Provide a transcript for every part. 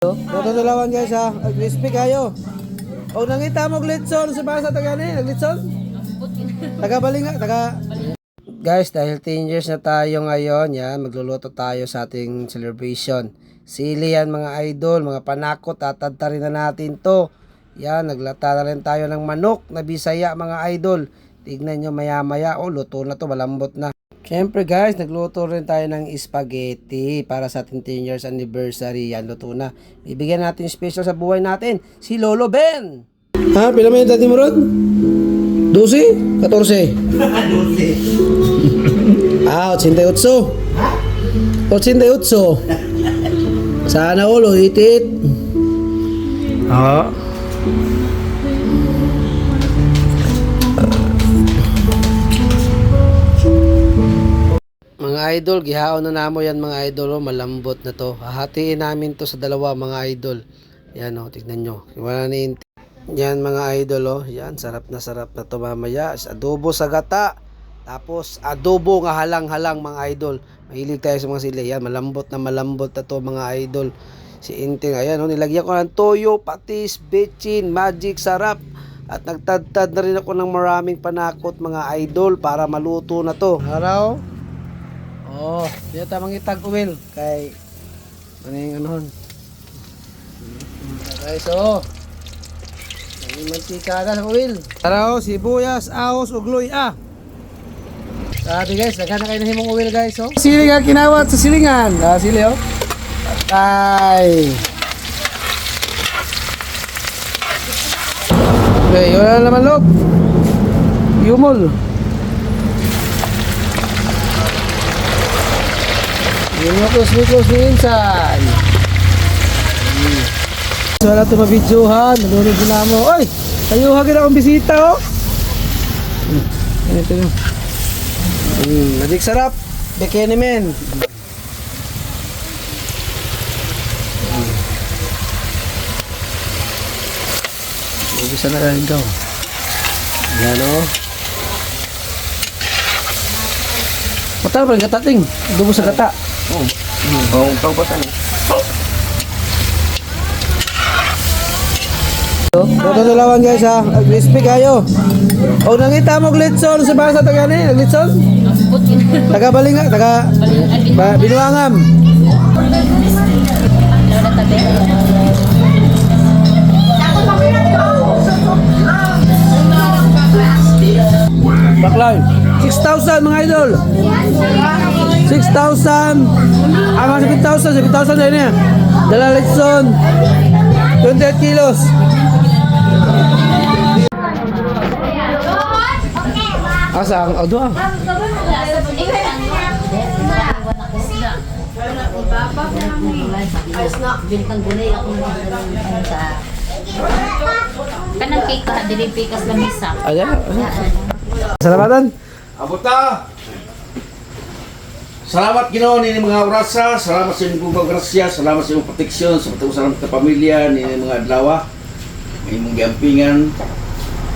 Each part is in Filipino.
Dito dalawan guys ha, crispy kayo. O nangita mo glitson sa basa tagani, glitson? Taga-balinga, taga. Guys, dahil 10 years na tayo ngayon, yan, magluluto tayo sa ating celebration. Sili yan mga idol, mga panakot, tatadta rin na natin to. Yan, naglata na rin tayo ng manok na Bisaya mga idol. Tignan nyo maya-maya, luto na to, malambot na. Siyempre guys, nagluto rin tayo ng spaghetti para sa ating 10 years anniversary. Yan, luto na. Bibigyan natin special sa buhay natin, si Lolo Ben. Ha? Pila may dati mo ron? 12? 14? 12. 88. 88. Sana ulo, itit. Mga idol, gihaon na namo yan mga idol, malambot na to. Hahatiin namin to sa dalawa mga idol. Yan tignan nyo. Wala na yan mga idol yan, sarap na to mamaya. Adobo sa gata. Tapos adobo nga halang-halang mga idol. Mahilig tayo sa mga sili. Yan, malambot na to mga idol. Si Inting, ayan nilagyan ko ng toyo, patis, bechin, magic, sarap. At nagtadtad na rin ako ng maraming panakot mga idol para maluto na to. Araw. Dito tamang itag uwil kay maning anon. Okay, so may mantika na sa uwil. Araw, sibuyas, ahos, ugloy Sabi guys, nagana kayo na himong uwil guys Sili nga kinawat sa silingan. Sili Patay. Okay, wala naman loob. Yumol. Yung mga close inside. So wala ito mabidyohan. Nanonood din na mo. Oy! Tayo hagin akong bisita Ito yun. Madik sarap. Bekene men. Ubisa na rin ikaw. Yan Matal pa rin gata ting. Dubo sa gata. Pang patan. Dito dalawan guys ha, crispy kayo. O nangita mo glitson sa basa tagani, glitson? Taga-balinga, taga Binuangam. Baklay, 6,000 mga idol. 6,000. 7,000 na yun Dala litson 28 kilos. Asang doon kanang cake ka dili pikas lamisa. Salamatan. Abuta. Salamat Ginoo nini mga orasa, salamat sa inyong grasya, salamat sa inyong proteksyon sa patusan ng pamilya nini mga adlaw. Imong giampingan.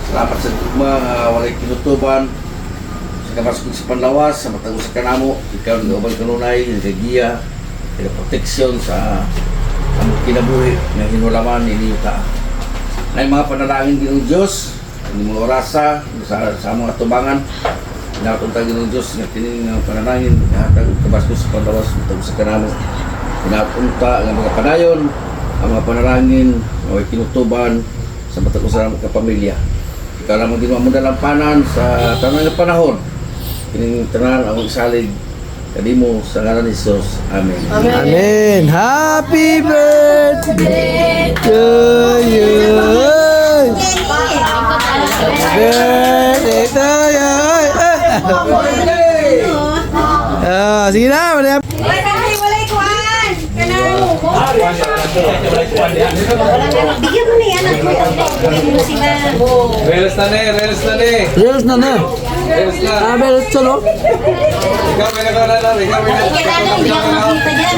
Salamat sa mga walay kinutuban. Sa kamaskud sa panlawas, sa matag usa kanamo, ikaw nga ubang kanunay, regiya, proteksyon sa among kinabuhi nga hinulaman nini ta. Nay mga panalangin Ginoong Dios, ini mga orasa sa among atubangan. Pinapunta ng Diyos nga tining pananangin hatag kabastos sa panlawas matag sa kanamo. Pinapunta ang mga panayon, ang mga panalangin, mga kinutuban sa matag usa ka pamilya. Ikaw lamang din mo dalampanan sa tanan nga panahon. Kining tanan ang isalig kanimo sa ngalan ni Jesus. Amen. Amen. Happy birthday to you. Birthday to you. Sige na. Walay kuan. Kanang. Bigyan mo na yan at mo sila. Reels na Reels na. Reels solo. Ikaw may nagawala na. Kailangan hindi ako makita dyan.